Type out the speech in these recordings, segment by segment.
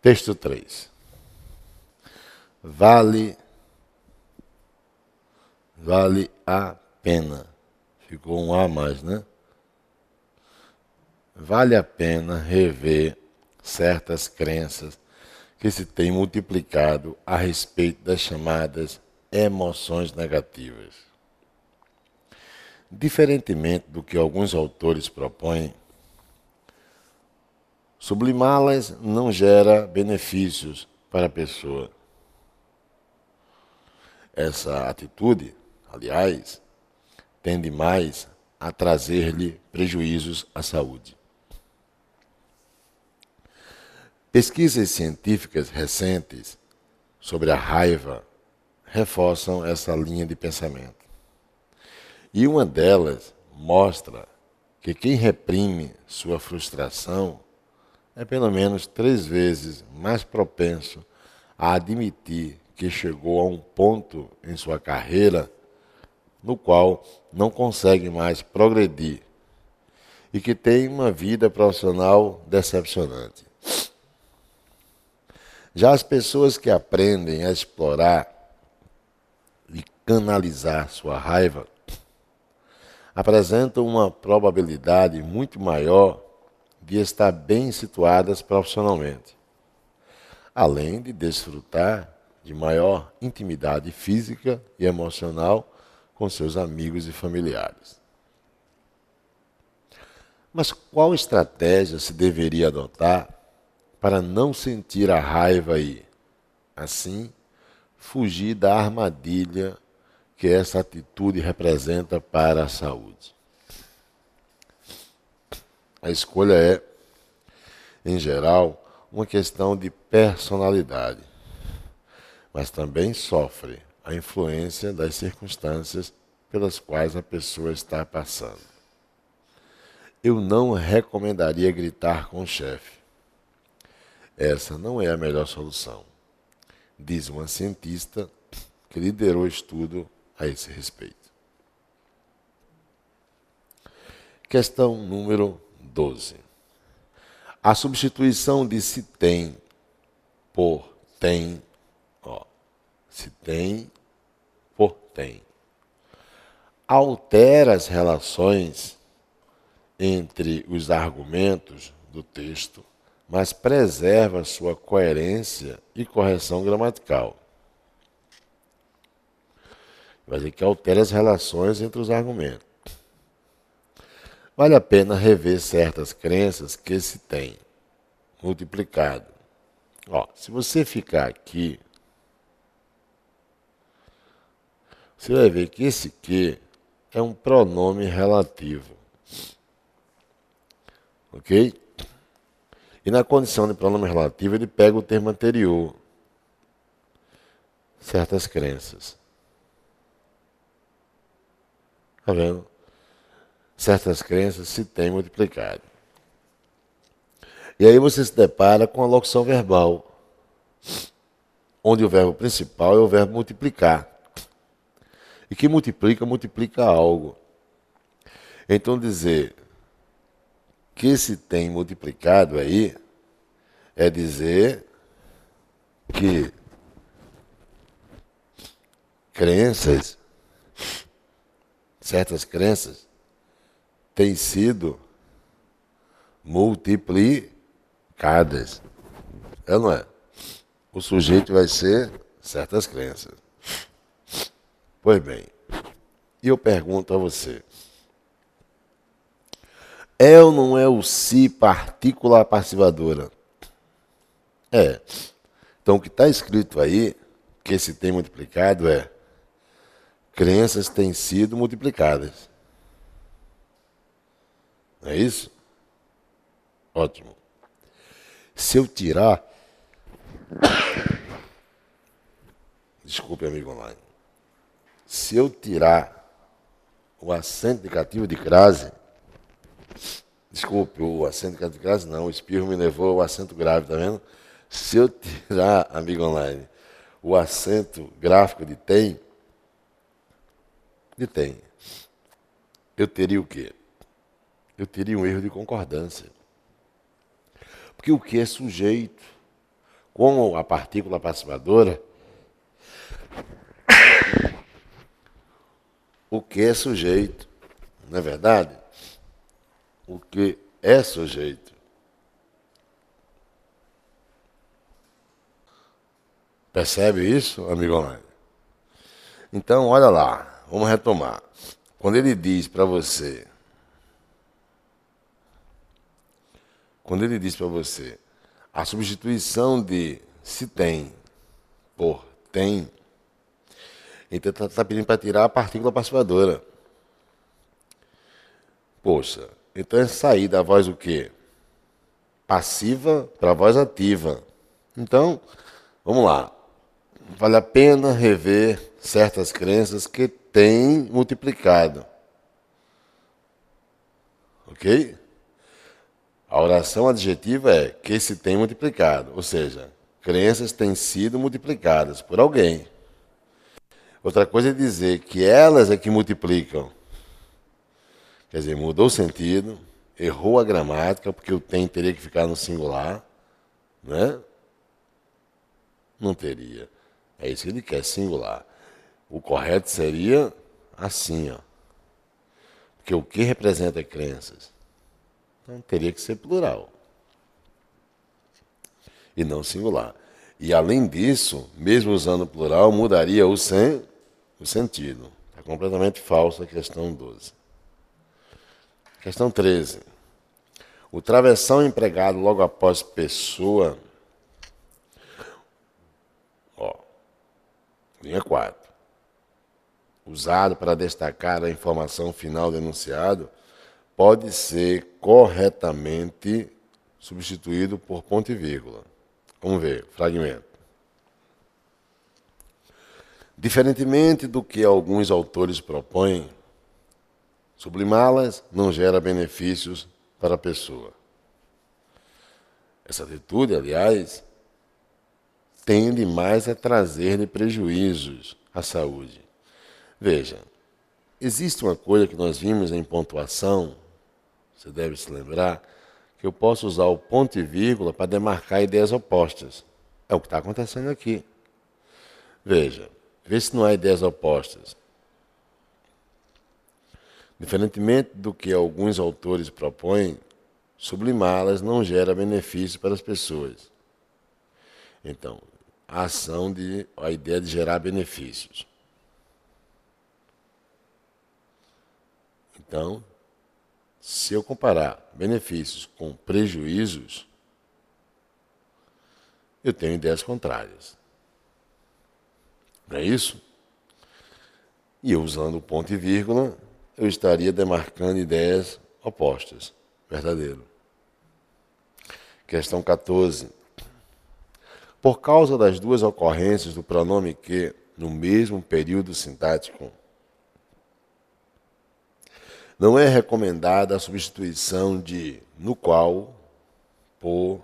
Texto 3. Vale a pena. Ficou um A a mais, né? Vale a pena rever certas crenças que se têm multiplicado a respeito das chamadas emoções negativas. Diferentemente do que alguns autores propõem, sublimá-las não gera benefícios para a pessoa. Essa atitude, aliás, tende mais a trazer-lhe prejuízos à saúde. Pesquisas científicas recentes sobre a raiva reforçam essa linha de pensamento. E uma delas mostra que quem reprime sua frustração é pelo menos 3 vezes mais propenso a admitir que chegou a um ponto em sua carreira no qual não consegue mais progredir e que tem uma vida profissional decepcionante. Já as pessoas que aprendem a explorar e canalizar sua raiva apresentam uma probabilidade muito maior de estar bem situadas profissionalmente, além de desfrutar de maior intimidade física e emocional com seus amigos e familiares. Mas qual estratégia se deveria adotar para não sentir a raiva e, assim, fugir da armadilha que essa atitude representa para a saúde? A escolha é, em geral, uma questão de personalidade, mas também sofre a influência das circunstâncias pelas quais a pessoa está passando. Eu não recomendaria gritar com o chefe. Essa não é a melhor solução, diz uma cientista que liderou estudo a esse respeito. Questão número 12. A substituição de se tem por tem, se tem por tem, altera as relações entre os argumentos do texto, mas preserva sua coerência e correção gramatical. Vai dizer que altera as relações entre os argumentos. Vale a pena rever certas crenças que se tem multiplicado. Se você ficar aqui, você vai ver que esse que é um pronome relativo. Ok? E na condição de pronome relativo, ele pega o termo anterior. Certas crenças. Está vendo? Certas crenças se têm multiplicado. E aí você se depara com a locução verbal, onde o verbo principal é o verbo multiplicar. E que multiplica algo. Então dizer que se tem multiplicado aí é dizer que crenças, certas crenças, têm sido multiplicadas. É ou não é? O sujeito vai ser certas crenças. Pois bem, e eu pergunto a você, é ou não é o si partícula passivadora? É. Então o que está escrito aí, que se tem multiplicado, é crenças têm sido multiplicadas. Não é isso? Ótimo. Se eu tirar... Desculpe, amigo online. Se eu tirar o acento indicativo de crase... Desculpe, o acento indicativo de crase não, o espirro me levou ao acento grave, tá vendo? Se eu tirar, amigo online, o acento gráfico de tem, eu teria o quê? Eu teria um erro de concordância. Porque o que é sujeito? com a partícula participadora, o que é sujeito, não é verdade? O que é sujeito. Percebe isso, amigo online? Então, olha lá, vamos retomar. Quando ele diz para você, a substituição de se tem por tem, então está pedindo para tirar a partícula participadora. Poxa, então é sair da voz o quê? Passiva para a voz ativa. Então, vamos lá. Vale a pena rever certas crenças que têm multiplicado. Ok? A oração adjetiva é que se tem multiplicado, ou seja, crenças têm sido multiplicadas por alguém. Outra coisa é dizer que elas é que multiplicam. Quer dizer, mudou o sentido, errou a gramática, porque o tem teria que ficar no singular, né? Não teria. É isso que ele quer, singular. O correto seria assim, ó. Porque o que representa crenças? Então teria que ser plural. E não singular. E além disso, mesmo usando plural, mudaria o sentido. Está completamente falsa a questão 12. Questão 13. O travessão empregado logo após pessoa. Ó, linha 4. Usado para destacar a informação final do enunciado, pode ser corretamente substituído por ponto e vírgula. Vamos ver, fragmento. Diferentemente do que alguns autores propõem, sublimá-las não gera benefícios para a pessoa. Essa atitude, aliás, tende mais a trazer-lhe prejuízos à saúde. Veja, existe uma coisa que nós vimos em pontuação, você deve se lembrar, que eu posso usar o ponto e vírgula para demarcar ideias opostas. É o que está acontecendo aqui. Veja, vê se não há ideias opostas. Diferentemente do que alguns autores propõem, sublimá-las não gera benefício para as pessoas. Então, a ideia de gerar benefícios. Então, se eu comparar benefícios com prejuízos, eu tenho ideias contrárias. Não é isso? E eu usando o ponto e vírgula, eu estaria demarcando ideias opostas. Verdadeiro. Questão 14. Por causa das duas ocorrências do pronome que, no mesmo período sintático, não é recomendada a substituição de no qual por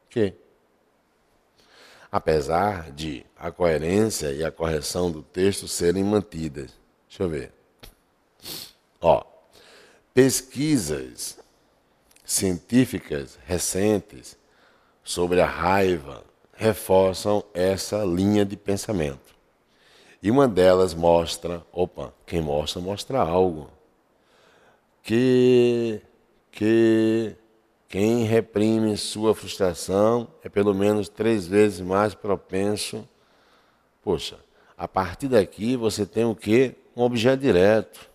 que. Apesar de a coerência e a correção do texto serem mantidas. Deixa eu ver. Ó, pesquisas científicas recentes sobre a raiva reforçam essa linha de pensamento. E uma delas mostra, quem mostra, mostra algo. Que quem reprime sua frustração é pelo menos 3 vezes mais propenso. Poxa, a partir daqui você tem o quê? Um objeto direto.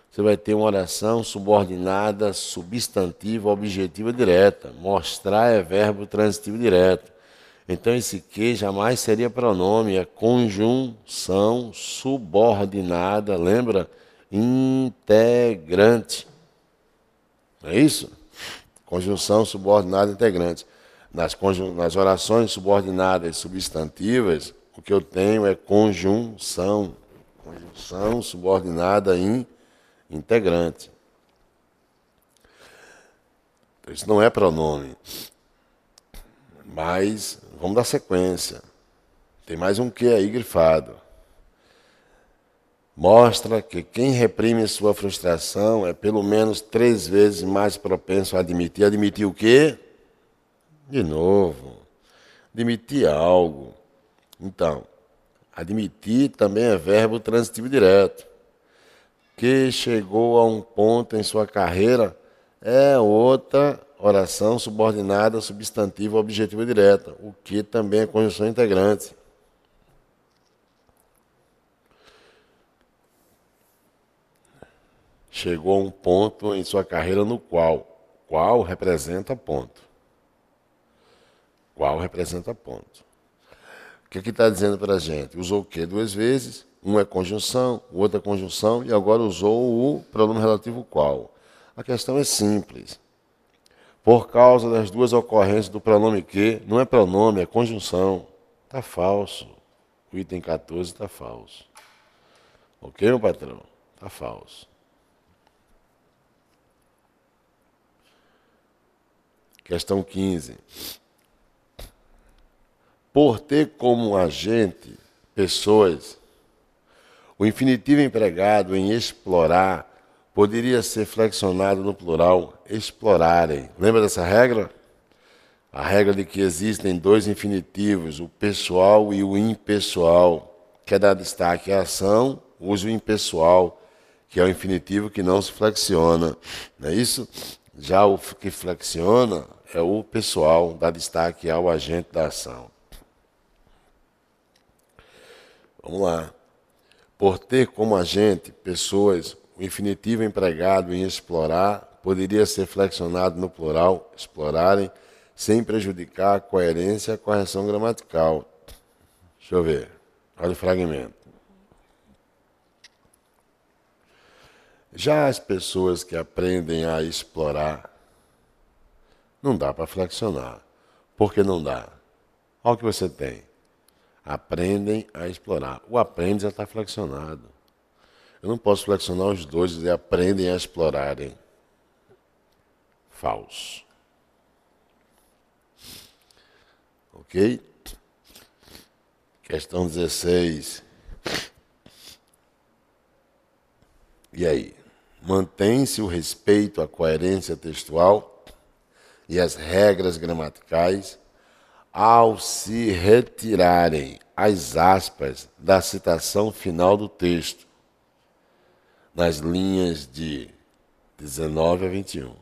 Você vai ter uma oração subordinada, substantiva, objetiva direta. Mostrar é verbo transitivo direto. Então esse que jamais seria pronome, é conjunção subordinada, lembra? Integrante. Não é isso? Conjunção subordinada integrante. Nas orações subordinadas substantivas, o que eu tenho é conjunção. Conjunção subordinada integrante. Então, isso não é pronome. Mas vamos dar sequência. Tem mais um que aí grifado. Mostra que quem reprime sua frustração é pelo menos 3 vezes mais propenso a admitir. Admitir o quê? De novo, admitir algo. Então, admitir também é verbo transitivo direto. Que chegou a um ponto em sua carreira é outra oração subordinada substantiva objetiva direta, o que também é conjunção integrante. Chegou a um ponto em sua carreira no qual representa ponto. Qual representa ponto. O que está dizendo para a gente? Usou o que duas vezes? Um é conjunção, o outro é conjunção, e agora usou o pronome relativo qual. A questão é simples. Por causa das duas ocorrências do pronome que, não é pronome, é conjunção. Está falso. O item 14 está falso. Ok, meu patrão? Está falso. Questão 15. Por ter como agente pessoas, o infinitivo empregado em explorar poderia ser flexionado no plural explorarem. Lembra dessa regra? A regra de que existem dois infinitivos, o pessoal e o impessoal. Quer dar destaque à ação, use o impessoal, que é o infinitivo que não se flexiona. Não é isso? Já o que flexiona é o pessoal, dá destaque ao agente da ação. Vamos lá. Por ter como agente pessoas, o infinitivo empregado em explorar poderia ser flexionado no plural, explorarem, sem prejudicar a coerência e a correção gramatical. Deixa eu ver. Olha o fragmento. Já as pessoas que aprendem a explorar, não dá para flexionar. Por que não dá? Olha o que você tem. Aprendem a explorar. O aprende já está flexionado. Eu não posso flexionar os dois e dizer aprendem a explorarem. Falso. Ok? Questão 16. E aí? Mantém-se o respeito à coerência textual e às regras gramaticais ao se retirarem as aspas da citação final do texto, nas linhas de 19 a 21,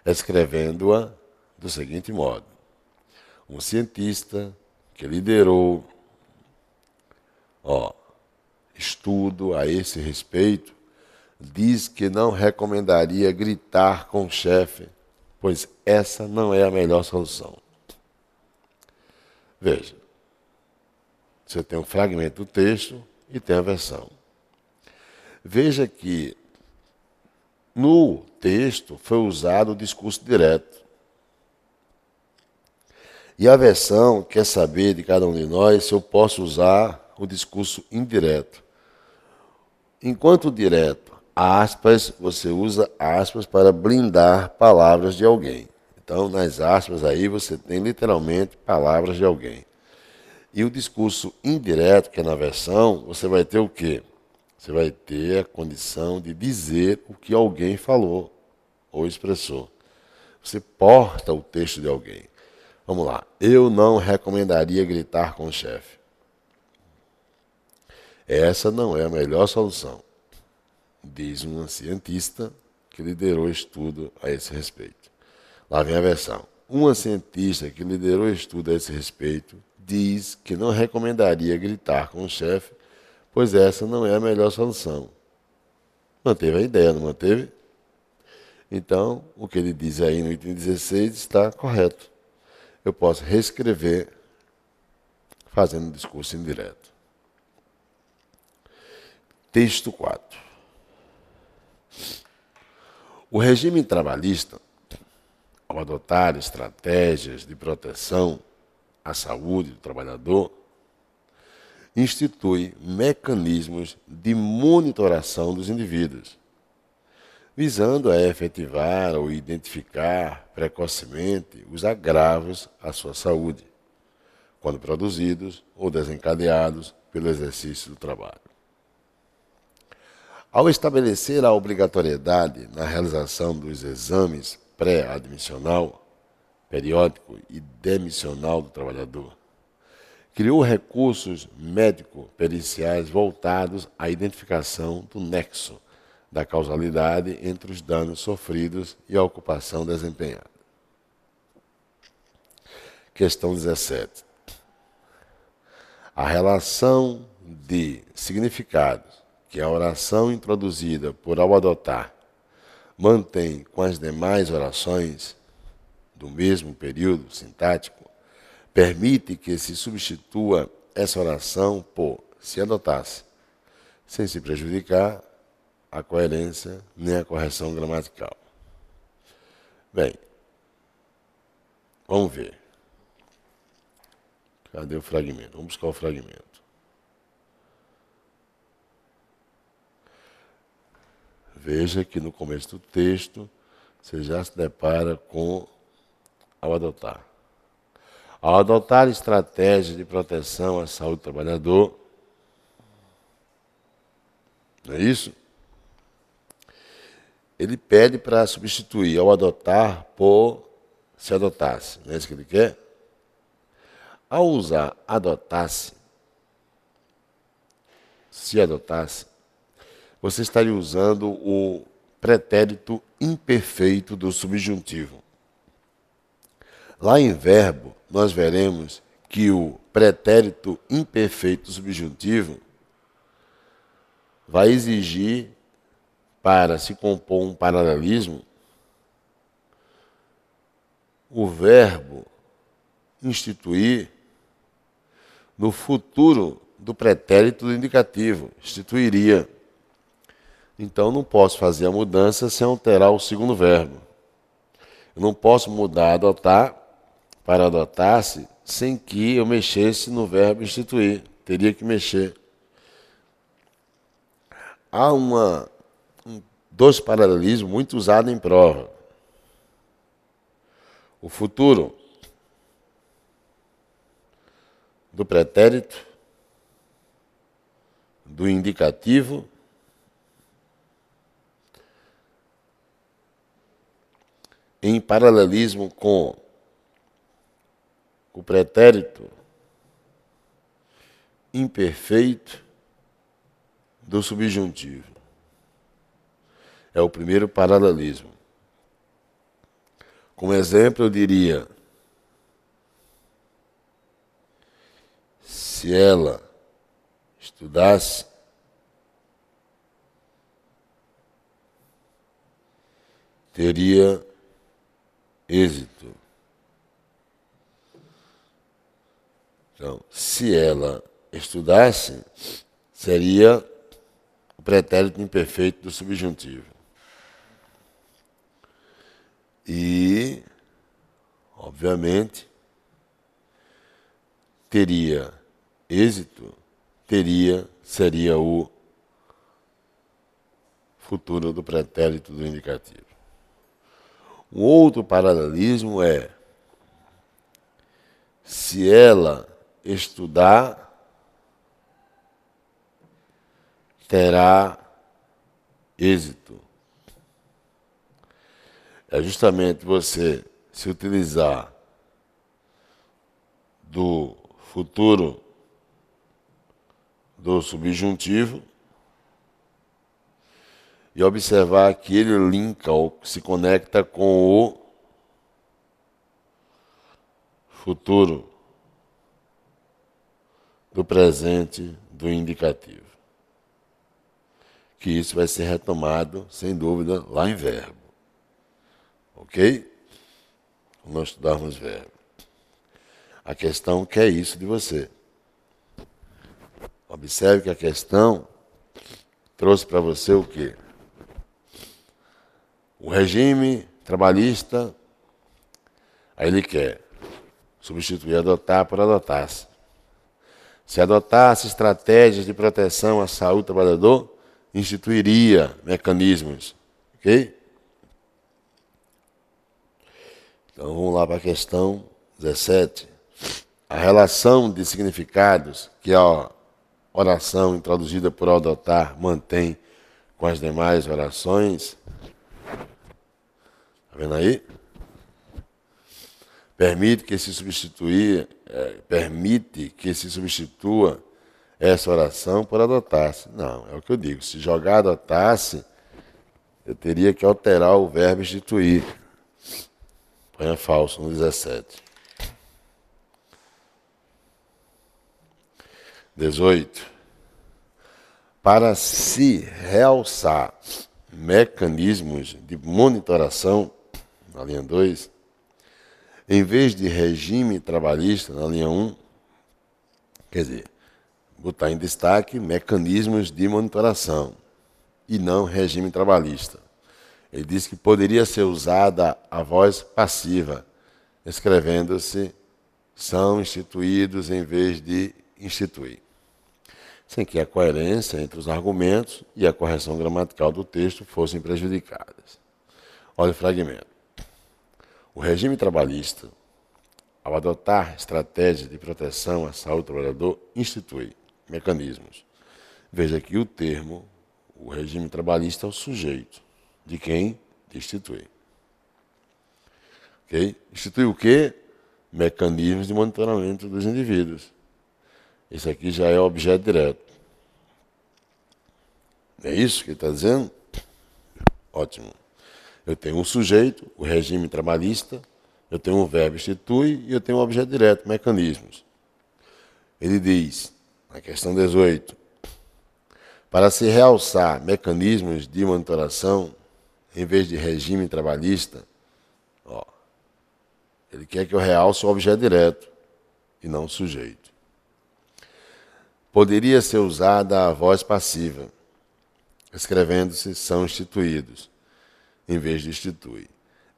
escrevendo-a do seguinte modo: um cientista que liderou estudo a esse respeito diz que não recomendaria gritar com o chefe, pois essa não é a melhor solução. Veja, você tem um fragmento do texto e tem a versão. Veja que no texto foi usado o discurso direto. E a versão quer saber de cada um de nós se eu posso usar o discurso indireto. Enquanto o direto, aspas, você usa aspas para blindar palavras de alguém. Então, nas aspas aí, você tem literalmente palavras de alguém. E o discurso indireto, que é na versão, você vai ter o quê? Você vai ter a condição de dizer o que alguém falou ou expressou. Você porta o texto de alguém. Vamos lá. Eu não recomendaria gritar com o chefe. Essa não é a melhor solução, diz um cientista que liderou estudo a esse respeito. Lá vem a versão. Uma cientista que liderou estudo a esse respeito diz que não recomendaria gritar com o chefe, pois essa não é a melhor solução. Manteve a ideia, não manteve? Então, o que ele diz aí no item 16 está correto. Eu posso reescrever fazendo um discurso indireto. Texto 4. O regime trabalhista, ao adotar estratégias de proteção à saúde do trabalhador, institui mecanismos de monitoração dos indivíduos, visando a efetivar ou identificar precocemente os agravos à sua saúde, quando produzidos ou desencadeados pelo exercício do trabalho. Ao estabelecer a obrigatoriedade na realização dos exames pré-admissional, periódico e demissional do trabalhador. Criou recursos médico-periciais voltados à identificação do nexo da causalidade entre os danos sofridos e a ocupação desempenhada. Questão 17. A relação de significados que a oração introduzida por ao adotar mantém com as demais orações do mesmo período sintático permite que se substitua essa oração por se adotasse, sem se prejudicar a coerência nem a correção gramatical. Bem, vamos ver. Cadê o fragmento? Vamos buscar o fragmento. Veja que no começo do texto você já se depara com ao adotar. Ao adotar estratégias de proteção à saúde do trabalhador, não é isso? Ele pede para substituir ao adotar por se adotasse. Não é isso que ele quer? Ao usar adotasse, se adotasse, você estaria usando o pretérito imperfeito do subjuntivo. Lá em verbo, nós veremos que o pretérito imperfeito do subjuntivo vai exigir, para se compor um paralelismo, o verbo instituir no futuro do pretérito do indicativo, instituiria. Então, não posso fazer a mudança sem alterar o segundo verbo. Eu não posso mudar adotar para adotar-se sem que eu mexesse no verbo instituir. Teria que mexer. Há dois paralelismos muito usados em prova. O futuro do pretérito, do indicativo, em paralelismo com o pretérito imperfeito do subjuntivo. É o primeiro paralelismo. Como exemplo, eu diria: se ela estudasse, teria êxito. Então, se ela estudasse, seria o pretérito imperfeito do subjuntivo. E, obviamente, teria êxito, seria o futuro do pretérito do indicativo. Um outro paralelismo é: se ela estudar, terá êxito. É justamente você se utilizar do futuro do subjuntivo e observar que ele linka ou se conecta com o futuro do presente do indicativo. Que isso vai ser retomado, sem dúvida, lá em verbo. Ok? Quando nós estudarmos verbo. A questão quer isso de você. Observe que a questão trouxe para você o quê? O regime trabalhista, aí ele quer substituir adotar por adotar-se. Se adotasse estratégias de proteção à saúde do trabalhador, instituiria mecanismos. Ok? Então vamos lá para a questão 17. A relação de significados que a oração introduzida por adotar mantém com as demais orações. Está vendo aí? permite que se substitua essa oração por adotar-se. Não, é o que eu digo. Se jogar adotar-se, eu teria que alterar o verbo instituir. Põe falso no 17. 18. Para se realçar mecanismos de monitoração, na linha 2, em vez de regime trabalhista, na linha 1, quer dizer, botar em destaque mecanismos de monitoração e não regime trabalhista. Ele disse que poderia ser usada a voz passiva, escrevendo-se são instituídos em vez de instituir, sem que a coerência entre os argumentos e a correção gramatical do texto fossem prejudicadas. Olha o fragmento. O regime trabalhista, ao adotar estratégias de proteção à saúde do trabalhador, institui mecanismos. Veja que o termo, o regime trabalhista, é o sujeito. De quem? De instituir. Okay? Institui o quê? Mecanismos de monitoramento dos indivíduos. Isso aqui já é objeto direto. É isso que ele está dizendo? Ótimo. Eu tenho um sujeito, o regime trabalhista, eu tenho um verbo institui e eu tenho um objeto direto, mecanismos. Ele diz, na questão 18, para se realçar mecanismos de monitoração, em vez de regime trabalhista, ele quer que eu realce o objeto direto e não o sujeito. Poderia ser usada a voz passiva, escrevendo-se são instituídos, em vez de institui.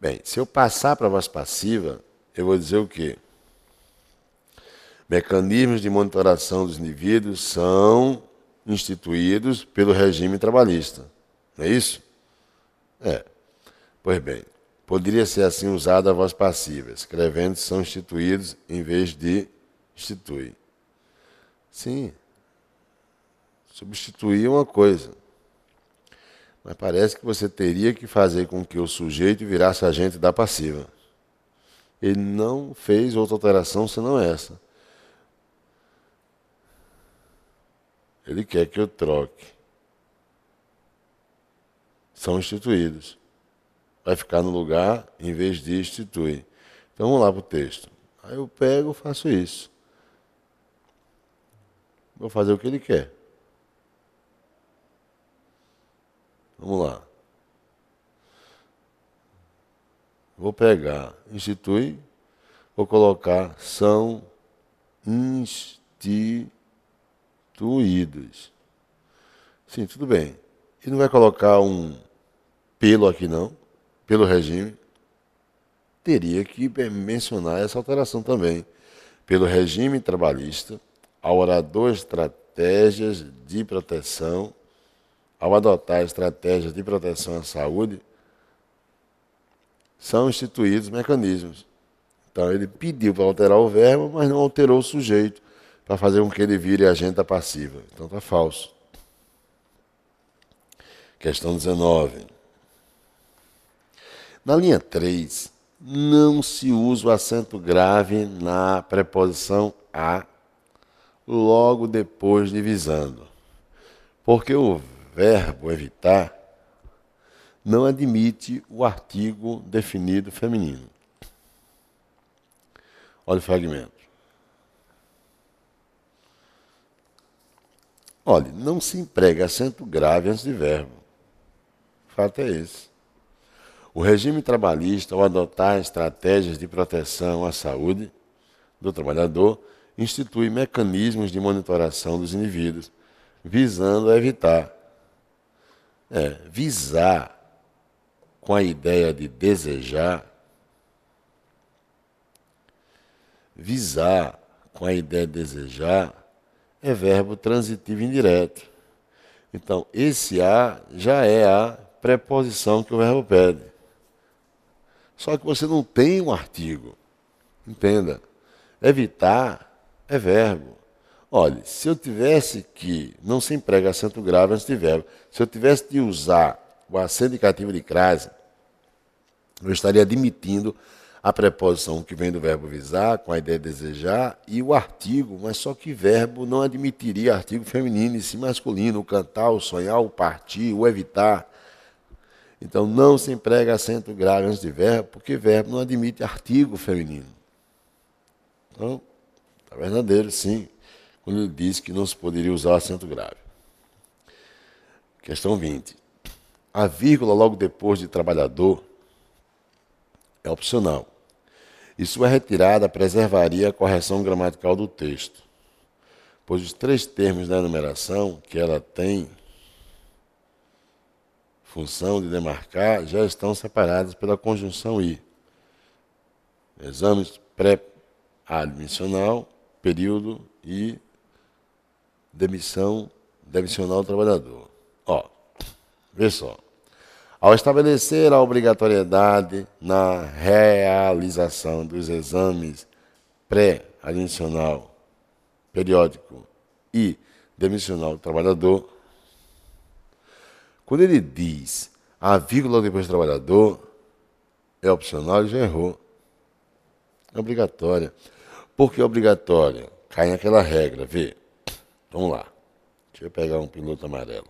Bem, se eu passar para a voz passiva, eu vou dizer o quê? Mecanismos de monitoração dos indivíduos são instituídos pelo regime trabalhista. Não é isso? É. Pois bem, poderia ser assim usada a voz passiva, escrevendo são instituídos em vez de institui. Sim. Substituir uma coisa. Mas parece que você teria que fazer com que o sujeito virasse agente da passiva. Ele não fez outra alteração senão essa. Ele quer que eu troque. São instituídos. Vai ficar no lugar em vez de institui. Então vamos lá para o texto. Aí eu pego e faço isso. Vou fazer o que ele quer. Vamos lá. Vou pegar, institui, vou colocar são instituídos. Sim, tudo bem. E não vai colocar um pelo aqui não, pelo regime. Teria que mencionar essa alteração também. Pelo regime trabalhista, ao orador estratégias de proteção, ao adotar estratégias de proteção à saúde, são instituídos mecanismos. Então ele pediu para alterar o verbo, mas não alterou o sujeito, para fazer com que ele vire agente passiva. Então está falso. Questão 19. Na linha 3, não se usa o acento grave na preposição a logo depois de visando, porque o verbo evitar não admite o artigo definido feminino. Olha o fragmento. Olha, não se emprega acento grave antes de verbo. O fato é esse. O regime trabalhista, ao adotar estratégias de proteção à saúde do trabalhador, institui mecanismos de monitoração dos indivíduos, visando evitar. Visar com a ideia de desejar, visar com a ideia de desejar é verbo transitivo indireto. Então, esse a já é a preposição que o verbo pede. Só que você não tem um artigo. Entenda. Evitar é verbo. Olha, se eu tivesse que, não se emprega acento grave antes de verbo, se eu tivesse de usar o acento indicativo de crase, eu estaria admitindo a preposição que vem do verbo visar, com a ideia de desejar, e o artigo, mas só que verbo não admitiria artigo feminino e sim masculino, o cantar, o sonhar, o partir, o evitar. Então não se emprega acento grave antes de verbo, porque verbo não admite artigo feminino. Então, está verdadeiro, sim, quando ele diz que não se poderia usar o acento grave. Questão 20. A vírgula logo depois de trabalhador é opcional. E sua retirada preservaria a correção gramatical do texto, pois os 3 termos da enumeração que ela tem função de demarcar já estão separados pela conjunção i. Exames pré-admissional, período e demissional do trabalhador. Ó, vê só. Ao estabelecer a obrigatoriedade na realização dos exames pré-admissional, periódico e demissional do trabalhador, quando ele diz a vírgula depois do trabalhador, é opcional, ele já errou. É obrigatória. Por que obrigatória? Cai naquela regra, vê. Vamos lá. Deixa eu pegar um piloto amarelo.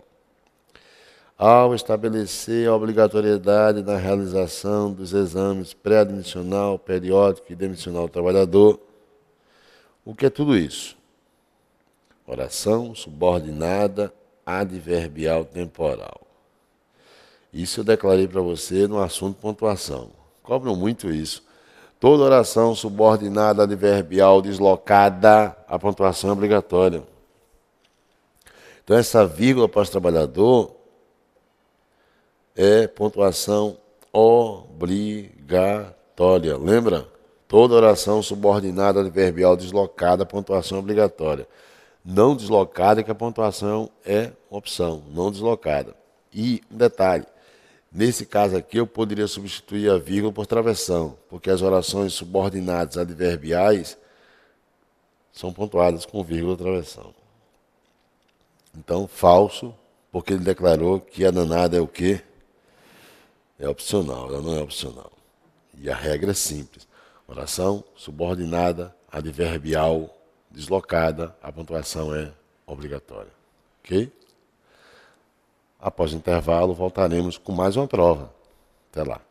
Ao estabelecer a obrigatoriedade na realização dos exames pré-admissional, periódico e demissional do trabalhador, o que é tudo isso? Oração subordinada adverbial temporal. Isso eu declarei para você no assunto pontuação. Cobram muito isso. Toda oração subordinada adverbial deslocada, a pontuação é obrigatória. Então essa vírgula pós-trabalhador é pontuação obrigatória. Lembra? Toda oração subordinada adverbial deslocada, pontuação obrigatória. Não deslocada, que a pontuação é opção, não deslocada. E um detalhe, nesse caso aqui eu poderia substituir a vírgula por travessão, porque as orações subordinadas adverbiais são pontuadas com vírgula travessão. Então, falso, porque ele declarou que a danada é o quê? É opcional, ela não é opcional. E a regra é simples. Oração subordinada, adverbial, deslocada, a pontuação é obrigatória. Ok? Após o intervalo, voltaremos com mais uma prova. Até lá.